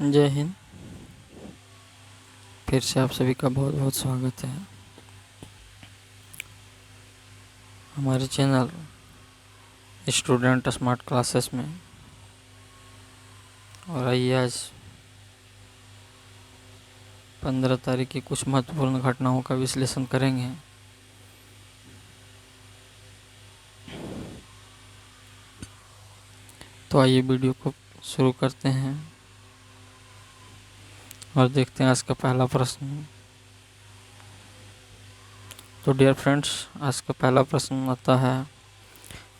जय हिंद। फिर से आप सभी का बहुत बहुत स्वागत है हमारे चैनल स्टूडेंट स्मार्ट क्लासेस में। और आइए आज 15 तारीख की कुछ महत्वपूर्ण घटनाओं का विश्लेषण करेंगे। तो आइए वीडियो को शुरू करते हैं और देखते हैं आज का पहला प्रश्न। तो डियर फ्रेंड्स, आज का पहला प्रश्न आता है,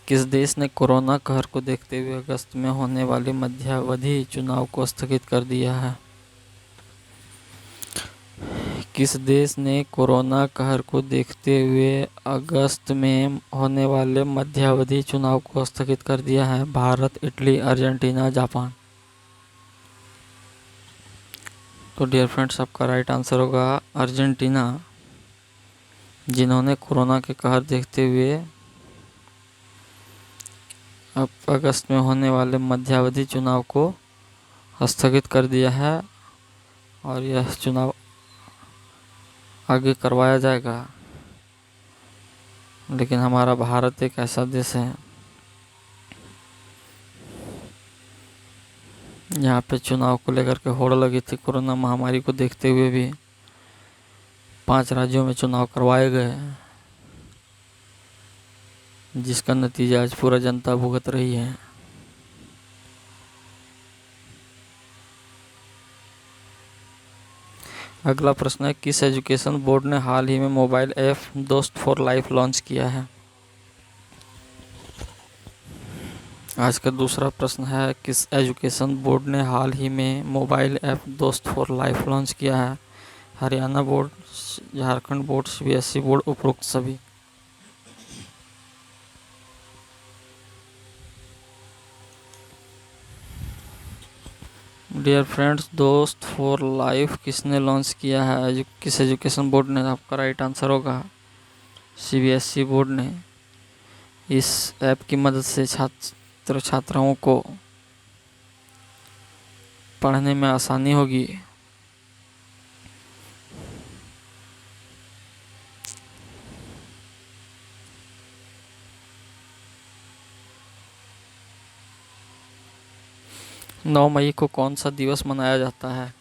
किस देश ने कोरोना कहर को देखते हुए अगस्त में होने वाले मध्यावधि चुनाव को स्थगित कर दिया है? किस देश ने कोरोना कहर को देखते हुए अगस्त में होने वाले मध्यावधि चुनाव को स्थगित कर दिया है? Bharat, Italy, Argentina, Japan. तो डियर फ्रेंड्स, आपका राइट आंसर होगा अर्जेंटीना, जिन्होंने कोरोना के कहर देखते हुए अब अगस्त में होने वाले मध्यावधि चुनाव को स्थगित कर दिया है और यह चुनाव आगे करवाया जाएगा। लेकिन हमारा भारत एक ऐसा देश है यहाँ पे चुनाव को लेकर के होड़ लगी थी। कोरोना महामारी को देखते हुए भी 5 राज्यों में चुनाव करवाए गए, जिसका नतीजा आज पूरा जनता भुगत रही है। अगला प्रश्न है, किस एजुकेशन बोर्ड ने हाल ही में मोबाइल ऐप दोस्त फॉर लाइफ लॉन्च किया है? आज का दूसरा प्रश्न है, किस एजुकेशन बोर्ड ने हाल ही में मोबाइल ऐप दोस्त फॉर लाइफ लॉन्च किया है? Haryana board, Jharkhand board, CBSE board, उपरोक्त सभी। डियर फ्रेंड्स, दोस्त फॉर लाइफ किसने लॉन्च किया है? किस एजुकेशन बोर्ड ने? आपका राइट आंसर होगा सीबीएसई बोर्ड ने। इस ऐप की मदद से छात्र छात्राओं को पढ़ने में आसानी होगी। नौ मई को कौन सा दिवस मनाया जाता है?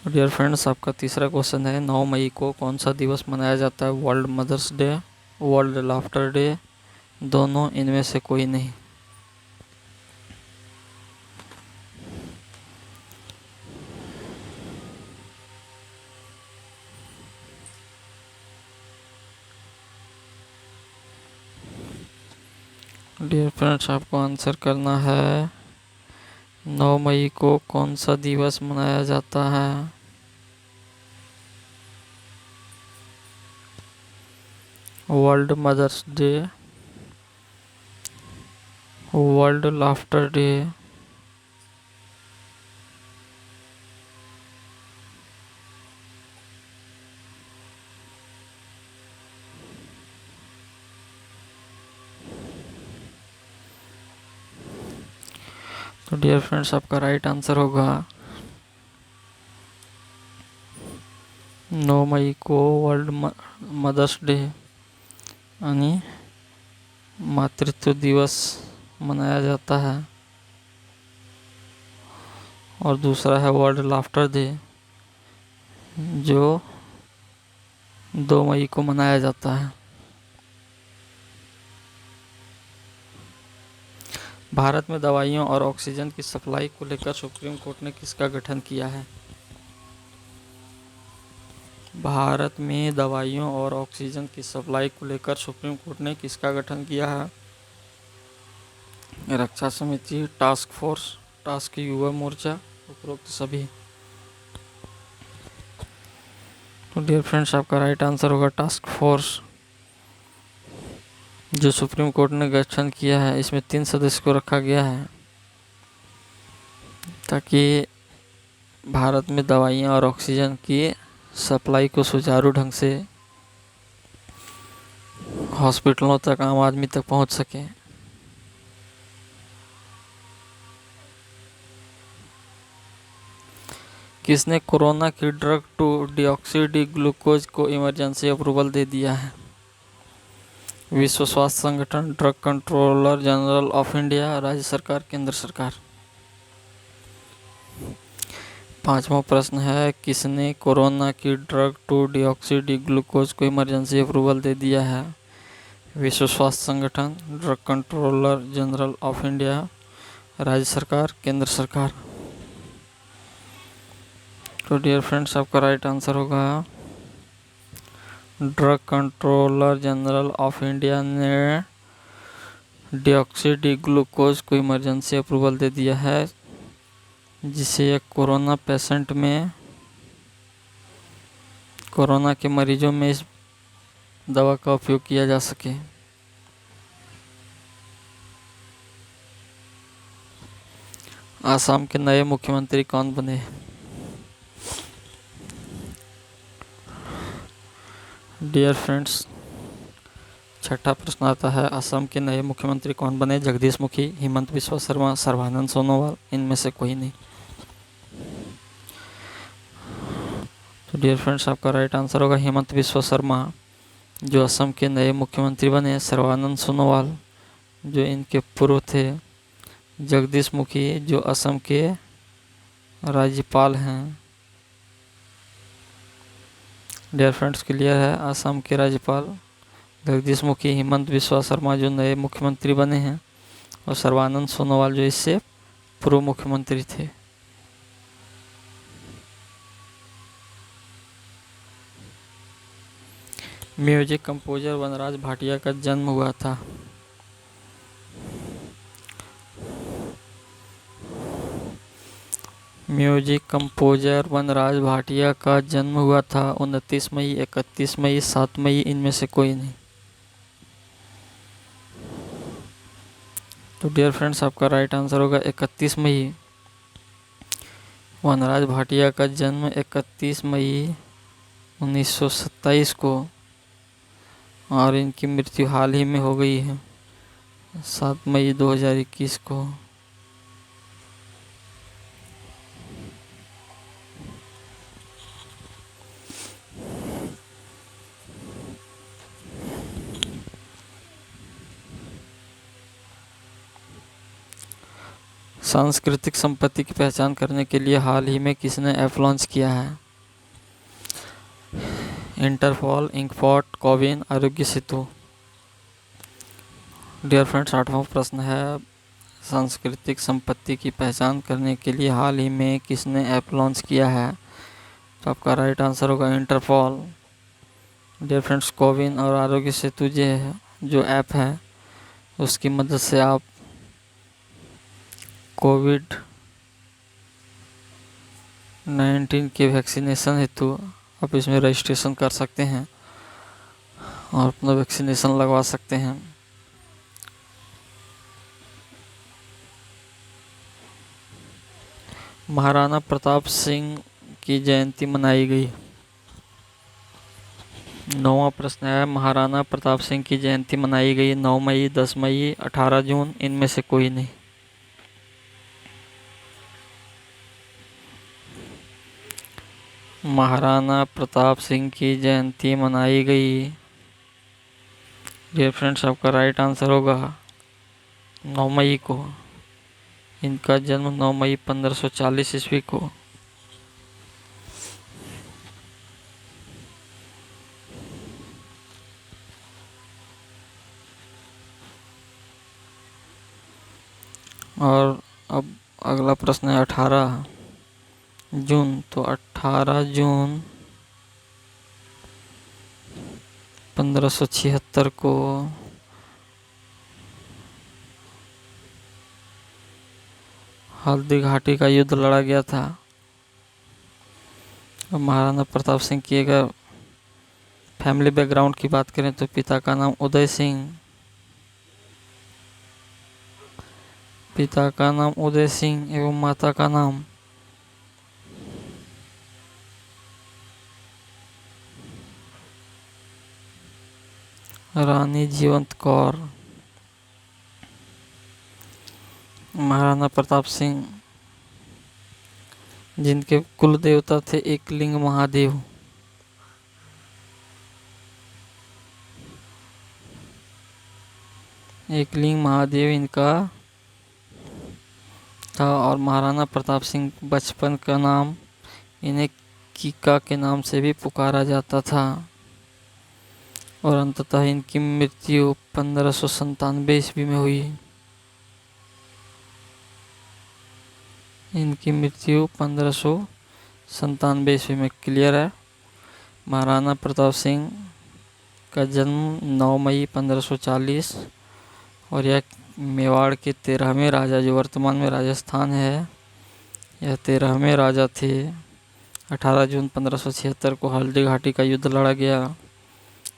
डियर फ्रेंड्स, आपका तीसरा क्वेश्चन है, 9 मई को कौन सा दिवस मनाया जाता है? World mothers day, world laughter day, दोनों, इनमें से कोई नहीं। डियर फ्रेंड्स, आपको आंसर करना है 9 मई को कौन सा दिवस मनाया जाता है? World mothers day, world laughter day, तो डियर फ्रेंड्स, आपका राइट आंसर होगा 9 मई को वर्ल्ड मदर्स डे यानी मातृत्व दिवस मनाया जाता है। और दूसरा है वर्ल्ड लाफ्टर डे, जो 2 मई को मनाया जाता है। भारत में दवाइयों और ऑक्सीजन की सप्लाई को लेकर सुप्रीम कोर्ट ने किसका गठन किया है? भारत में दवाइयों और ऑक्सीजन की सप्लाई को लेकर सुप्रीम कोर्ट ने किसका गठन किया है? रक्षा समिति, task force, task Yuva Morcha, उपरोक्त सभी। तो डियर फ्रेंड्स, आपका राइट आंसर होगा टास्क फोर्स, जो सुप्रीम कोर्ट ने गठन किया है। इसमें 3 सदस्य को रखा गया है ताकि भारत में दवाइयाँ और ऑक्सीजन की सप्लाई को सुचारू ढंग से हॉस्पिटलों तक, आम आदमी तक पहुंच सके। किसने कोरोना की ड्रग 2 डिऑक्सी डी ग्लूकोज को इमरजेंसी अप्रूवल दे दिया है? विश्व स्वास्थ्य संगठन, drug controller general of India, राज्य सरकार, केंद्र सरकार। 5वां प्रश्न है, किसने कोरोना की ड्रग 2 डिऑक्सी डी ग्लूकोज को इमरजेंसी अप्रूवल दे दिया है? विश्व स्वास्थ्य संगठन, drug controller general of India, राज्य सरकार, केंद्र सरकार। तो डियर फ्रेंड्स, आपका राइट आंसर होगा drug controller general of India ने डिऑक्सी डी ग्लूकोज को इमरजेंसी अप्रूवल दे दिया है, जिसे एक कोरोना पेशेंट में, कोरोना के मरीजों में इस दवा का उपयोग किया जा सके। आसाम के नए मुख्यमंत्री कौन बने? डियर फ्रेंड्स, छठा प्रश्न आता है, असम के नए मुख्यमंत्री कौन बने? जगदीश मुखी, हिमंत बिस्वा शर्मा, सर्बानंद सोनोवाल, इनमें से कोई नहीं। तो डियर फ्रेंड्स, आपका राइट आंसर होगा हिमंत बिस्वा शर्मा, जो असम के नए मुख्यमंत्री बने। सर्बानंद सोनोवाल, जो इनके पूर्व थे। जगदीश मुखी, जो असम के राज्यपाल हैं। डियर फ्रेंड्स, क्लियर है? असम के राज्यपाल जगदीश मुखी, हिमंत बिस्वा शर्मा जो नए मुख्यमंत्री बने हैं, और सर्बानंद सोनोवाल जो इससे पूर्व मुख्यमंत्री थे। म्यूजिक कंपोजर वनराज भाटिया का जन्म हुआ था? म्यूजिक कंपोजर वनराज भाटिया का जन्म हुआ था 29 मई, 31 मई, 7 मई, इनमें से कोई नहीं। तो डियर फ्रेंड्स, आपका राइट आंसर होगा 31 मई। वनराज भाटिया का जन्म 31 मई 1927 को, और इनकी मृत्यु हाल ही में हो गई है 7 मई 2021 को। सांस्कृतिक संपत्ति की पहचान करने के लिए हाल ही में किसने ऐप लॉन्च किया है? इंटरपॉल, inkpot, CoWIN, Aarogya Setu. Dear friends, 8वां प्रश्न है, सांस्कृतिक संपत्ति की पहचान करने के लिए हाल ही में किसने ऐप लॉन्च किया है? तो आपका राइट आंसर होगा इंटरपॉल। डियर फ्रेंड्स, कोविन और आरोग्य सेतु जो ऐप है, उसकी मदद से आप कोविड-19 के वैक्सीनेशन हेतु आप इसमें रजिस्ट्रेशन कर सकते हैं और अपना वैक्सीनेशन लगवा सकते हैं। महाराणा प्रताप सिंह की जयंती मनाई गई। 9वां प्रश्न है, महाराणा प्रताप सिंह की जयंती मनाई गई 9 मई, 10 मई, 18 जून, इनमें से कोई नहीं। महाराणा प्रताप सिंह की जयंती मनाई गई। डियर फ्रेंड्स, आपका राइट आंसर होगा 9 मई को। इनका जन्म 9 मई 1540 ईस्वी को। और अब अगला प्रश्न है 18 जून। तो 18 जून 1576 को हल्दी घाटी का युद्ध लड़ा गया था। महाराणा प्रताप सिंह की अगर फैमिली बैकग्राउंड की बात करें तो पिता का नाम उदय सिंह, एवं माता का नाम रानी जीवंत कौर। महाराणा प्रताप सिंह जिनके कुल देवता थे एकलिंग महादेव। एकलिंग महादेव इनका था और महाराणा प्रताप सिंह बचपन का नाम इन्हें कीका के नाम से भी पुकारा जाता था और अंततः इनकी मृत्यु 1597 ईस्वी में हुई। इनकी मृत्यु 1597 ईस्वी में। क्लियर है। महाराणा प्रताप सिंह का जन्म 9 मई 1540 और यह मेवाड़ के 13वें राजा, जो वर्तमान में राजस्थान है, यह 13वें राजा थे। 18 जून 1576 को हल्दी घाटी का युद्ध लड़ा गया।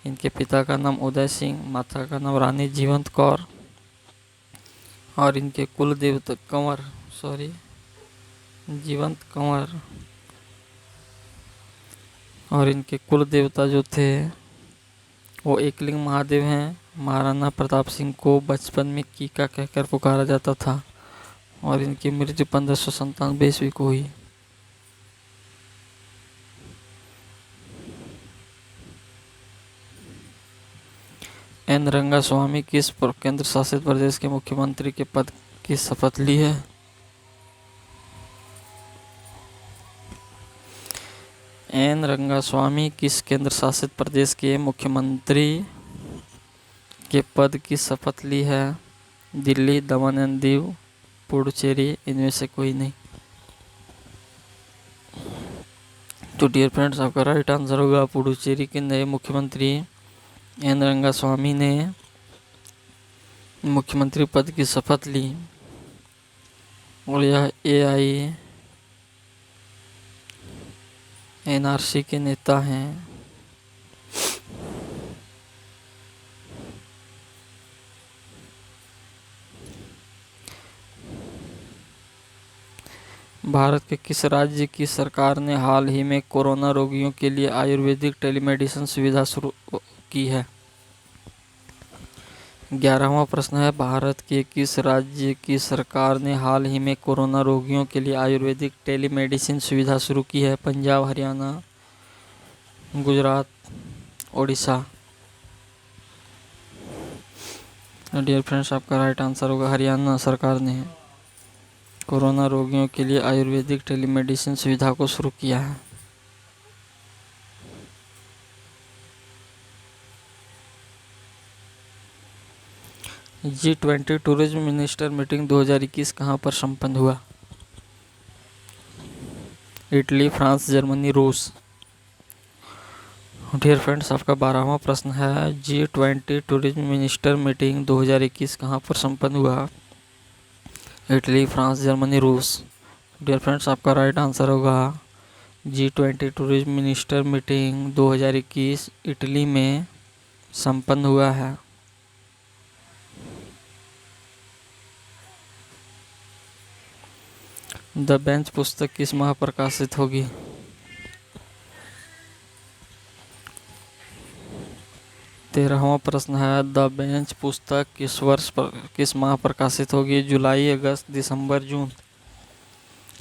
इनके पिता का नाम उदय सिंह, माता का नाम रानी जीवंत कौर और इनके कुल देवता जीवंत कंवर और इनके कुल देवता जो थे वो एकलिंग महादेव हैं। महाराणा प्रताप सिंह को बचपन में कीका कहकर पुकारा जाता था और इनकी मृत्यु 1597 ईस्वी को हुई। एन रंगास्वामी किस केंद्र शासित प्रदेश के मुख्यमंत्री के पद की शपथ ली है? एन रंगास्वामी किस केंद्र शासित प्रदेश के मुख्यमंत्री के पद की शपथ ली है? दिल्ली, दमन एंड दीव, पुडुचेरी, इनमें से कोई नहीं। तो डियर फ्रेंड्स, आपका राइट आंसर होगा पुडुचेरी के नए मुख्यमंत्री एन रंगास्वामी ने मुख्यमंत्री पद की शपथ ली और यह AINRC के नेता हैं। भारत के किस राज्य की सरकार ने हाल ही में कोरोना रोगियों के लिए आयुर्वेदिक टेलीमेडिसिन सुविधा शुरू की है? 11वां प्रश्न है, भारत के किस राज्य की सरकार ने हाल ही में कोरोना रोगियों के लिए आयुर्वेदिक टेलीमेडिसिन सुविधा शुरू की है? पंजाब, हरियाणा, गुजरात, ओडिशा। डियर फ्रेंड्स, आपका राइट आंसर होगा हरियाणा सरकार ने कोरोना रोगियों के लिए आयुर्वेदिक टेलीमेडिसिन सुविधा को शुरू किया है। G20 टूरिज्म मिनिस्टर मीटिंग 2021 कहाँ पर संपन्न हुआ? इटली, फ्रांस, जर्मनी, रूस। डियर फ्रेंड्स, आपका 12वां प्रश्न है, G20 टूरिज्म मिनिस्टर मीटिंग 2021 कहाँ पर संपन्न हुआ? इटली, फ्रांस, जर्मनी, रूस। डियर फ्रेंड्स, आपका राइट आंसर होगा G20 tourism minister meeting 2021 Italy में संपन्न हुआ है। द बेंच पुस्तक किस माह प्रकाशित होगी? तेरहवां प्रश्न है, द बेंच पुस्तक किस माह प्रकाशित होगी? जुलाई, अगस्त, दिसंबर, जून।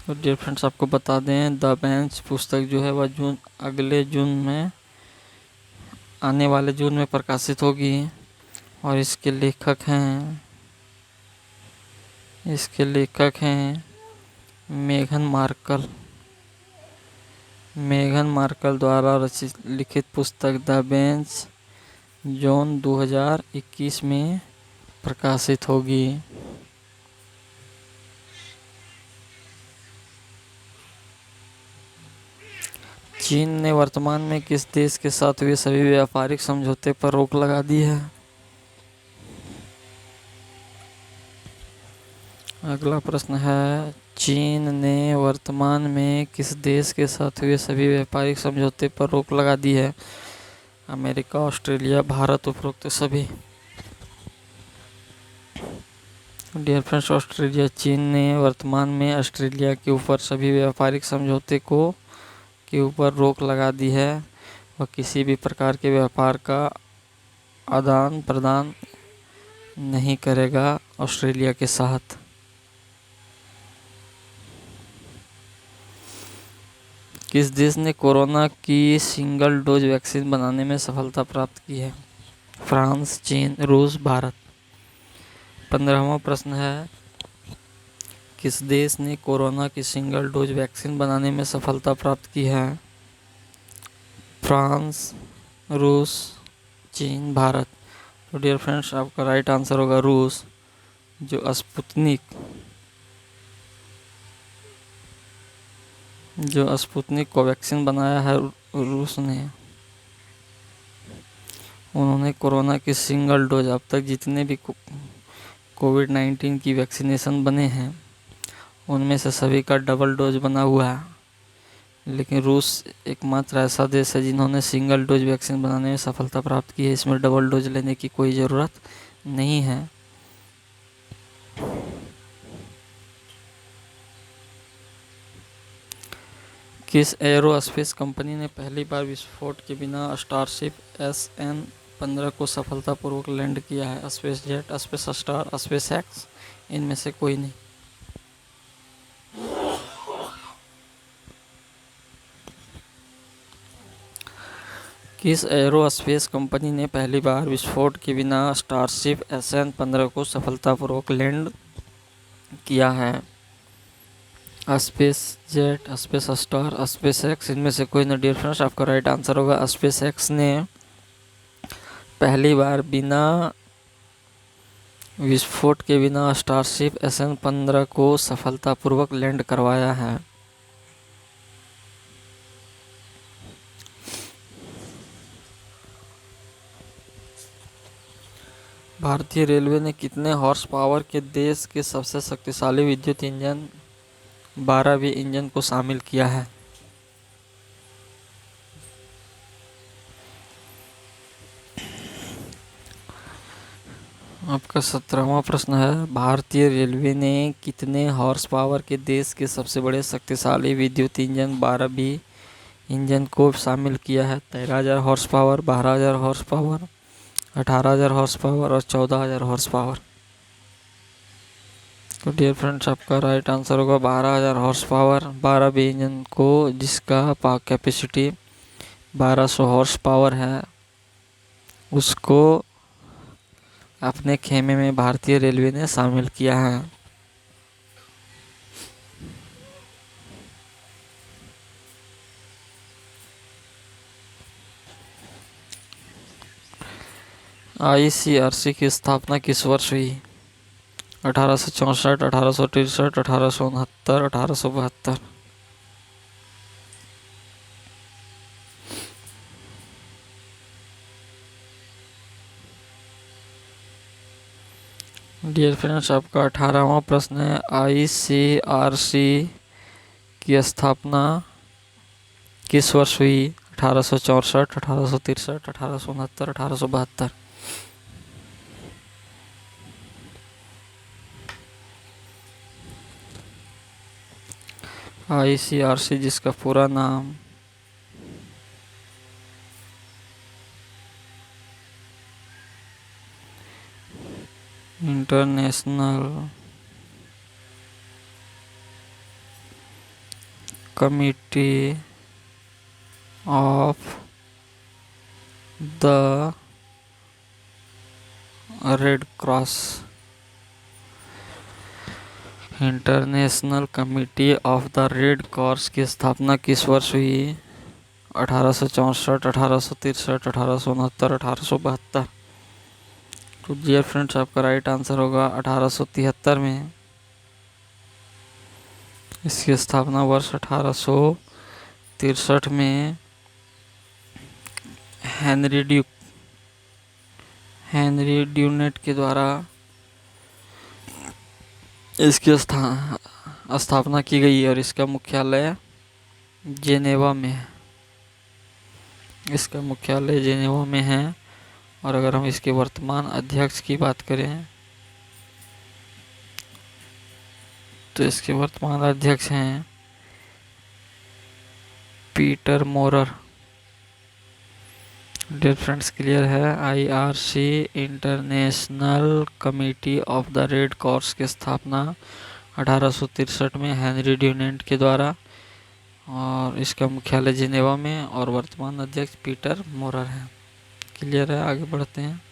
तो डियर फ्रेंड्स, आपको बता दें, द बेंच पुस्तक जो है वह अगले जून में, आने वाले जून में प्रकाशित होगी और इसके लेखक हैं मेघन मार्कल द्वारा लिखित पुस्तक द बेंच जून 2021 में प्रकाशित होगी। चीन ने वर्तमान में किस देश के साथ हुए सभी व्यापारिक समझौते पर रोक लगा दी है? अगला प्रश्न है, चीन ने वर्तमान में किस देश के साथ हुए सभी व्यापारिक समझौते पर रोक लगा दी है? अमेरिका, ऑस्ट्रेलिया, भारत, उपरोक्त सभी। Dear friends, Australia. चीन ने वर्तमान में ऑस्ट्रेलिया के ऊपर सभी व्यापारिक समझौते के ऊपर रोक लगा दी है। वह किसी भी प्रकार के व्यापार का आदान प्रदान नहीं करेगा ऑस्ट्रेलिया के साथ। किस देश ने कोरोना की सिंगल डोज वैक्सीन बनाने में सफलता प्राप्त की है? फ्रांस, चीन, रूस, भारत। 15वां प्रश्न है, किस देश ने कोरोना की सिंगल डोज वैक्सीन बनाने में सफलता प्राप्त की है? फ्रांस, रूस, चीन, भारत। तो डियर फ्रेंड्स, आपका राइट आंसर होगा रूस। जो स्पुतनिक कोवैक्सीन बनाया है रूस ने, उन्होंने कोरोना की सिंगल डोज, अब तक जितने भी कोविड-19 की वैक्सीनेशन बने हैं उनमें से सभी का डबल डोज बना हुआ है, लेकिन रूस एकमात्र ऐसा देश है जिन्होंने सिंगल डोज वैक्सीन बनाने में सफलता प्राप्त की है। इसमें डबल डोज लेने की कोई ज़रूरत नहीं है। किस एरोस्पेस कंपनी ने पहली बार विस्फोट के बिना स्टारशिप SN-15 को सफलतापूर्वक लैंड किया है? Space jet, space star, space x. इनमें से कोई नहीं। किस एरोस्पेस कंपनी ने पहली बार विस्फोट के बिना स्टारशिप SN-15 को सफलतापूर्वक लैंड किया है? Space jet, space star, space x. इनमें से कोई ना। डियर फ्रेंड्स, आपका राइट आंसर होगा स्पेस एक्स ने पहली बार बिना विस्फोट के बिना स्टारशिप SN-15 को सफलतापूर्वक लैंड करवाया है। भारतीय रेलवे ने कितने हॉर्स पावर के देश के सबसे शक्तिशाली विद्युत इंजन 12V इंजन को शामिल किया है? आपका 17वां प्रश्न है, भारतीय रेलवे ने कितने हॉर्स पावर के देश के सबसे बड़े शक्तिशाली विद्युत इंजन 12V इंजन को शामिल किया है? 13,000 horse power, 12,000 horse power, 18,000 horse power और 14,000 हॉर्स पावर। तो डियर फ्रेंड्स, आपका राइट आंसर होगा 12,000 हॉर्स पावर 12V इंजन को, जिसका कैपेसिटी 1200 हॉर्स पावर है, उसको अपने खेमे में भारतीय रेलवे ने शामिल किया है। ICRC की स्थापना किस वर्ष हुई? 1864, 1863, 1869, 1872। डियर फ्रेंड्स, आपका 18वां प्रश्न है, ICRC की स्थापना किस वर्ष हुई? 1864, 1863, 1869, 1872। ICRC, जिसका पूरा नाम international committee of the red cross, international committee of the red cross की स्थापना किस वर्ष हुई? 1864, 1863, 1869, 1872। तो डियर फ्रेंड्स, आपका राइट आंसर होगा 1873 में। इसकी स्थापना वर्ष 1863 में हेनरी ड्यूनेट के द्वारा इसकी स्थापना की गई और इसका मुख्यालय जेनेवा में है। इसका मुख्यालय जेनेवा में है। और अगर हम इसके वर्तमान अध्यक्ष की बात करें तो इसके वर्तमान अध्यक्ष हैं पीटर मोरर। डियर फ्रेंड्स, क्लियर है? IRC, international committee of the red cross की स्थापना 1863 में हेनरी ड्यूनेंट के द्वारा और इसका मुख्यालय जिनेवा में और वर्तमान अध्यक्ष पीटर मोरर है। क्लियर है, आगे बढ़ते हैं।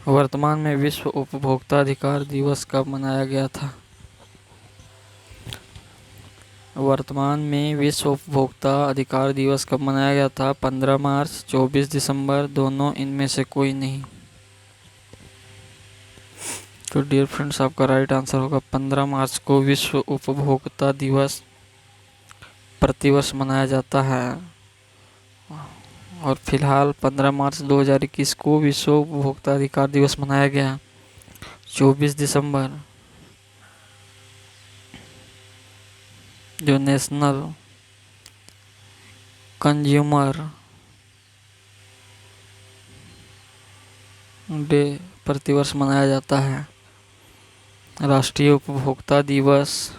वर्तमान में विश्व उपभोक्ता अधिकार दिवस कब मनाया गया था? वर्तमान में विश्व उपभोक्ता अधिकार दिवस कब मनाया गया था? 15 मार्च, 24 दिसंबर, दोनों, इनमें से कोई नहीं। तो डियर फ्रेंड्स, आपका राइट आंसर होगा 15 मार्च को विश्व उपभोक्ता दिवस प्रतिवर्ष मनाया जाता है। और फिलहाल 15 मार्च 2021 को विश्व उपभोक्ता अधिकार दिवस मनाया गया। 24 दिसंबर जो नेशनल कंज्यूमर डे प्रतिवर्ष मनाया जाता है। राष्ट्रीय उपभोक्ता दिवस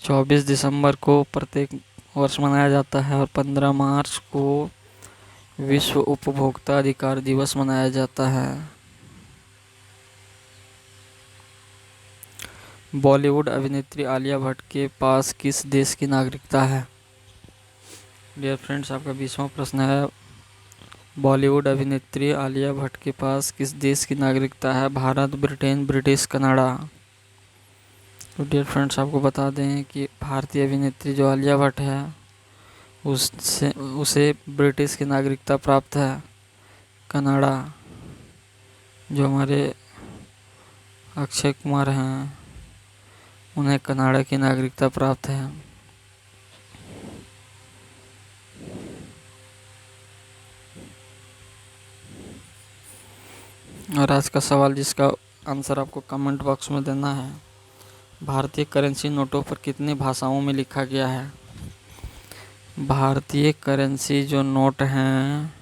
24 दिसंबर को प्रत्येक वर्ष मनाया जाता है और 15 मार्च को विश्व उपभोक्ता अधिकार दिवस मनाया जाता है। बॉलीवुड अभिनेत्री आलिया भट्ट के पास किस देश की नागरिकता है? डियर फ्रेंड्स, आपका 20वां प्रश्न है, बॉलीवुड अभिनेत्री आलिया भट्ट के पास किस देश की नागरिकता है? Bharat, Britain, British, Canada. तो डियर फ्रेंड्स, आपको बता दें कि भारतीय अभिनेत्री जो आलिया भट्ट है उसे ब्रिटिश की नागरिकता प्राप्त है। कनाडा जो हमारे अक्षय कुमार हैं उन्हें कनाडा की नागरिकता प्राप्त है। और आज का सवाल जिसका आंसर आपको कमेंट बॉक्स में देना है, भारतीय करेंसी नोटों पर कितनी भाषाओं में लिखा गया है? भारतीय करेंसी जो नोट हैं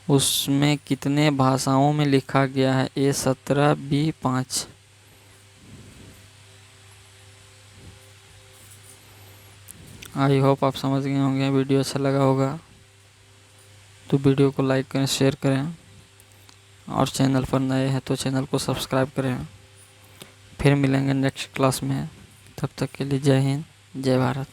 उसमें कितने भाषाओं में लिखा गया है? A17, B5। आई होप आप समझ गए होंगे। वीडियो अच्छा लगा होगा तो वीडियो को लाइक करें, शेयर करें और चैनल पर नए हैं तो चैनल को सब्सक्राइब करें। फिर मिलेंगे नेक्स्ट क्लास में, तब तक के लिए जय हिंद, जय भारत।